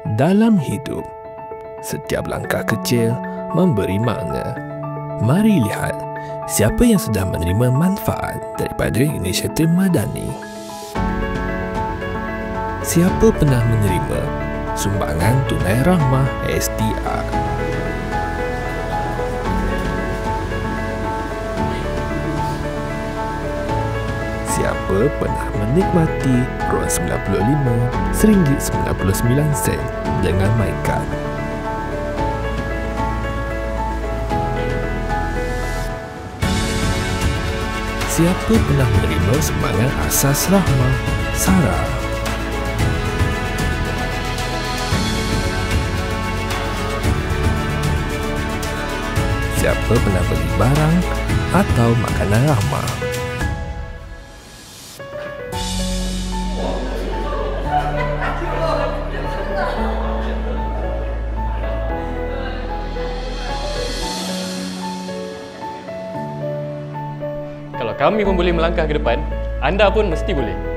Dalam hidup, setiap langkah kecil memberi makna. Mari lihat siapa yang sudah menerima manfaat daripada inisiatif Madani. Siapa pernah menerima sumbangan tunai rahmah STR? Siapa pernah menikmati RON95 RM1.99 dengan MyCard? Siapa pernah menerima sumbangan asas rahmah Sarah? Siapa pernah beli barang atau makanan rahmah? Kalau kami pun boleh melangkah ke depan, anda pun mesti boleh.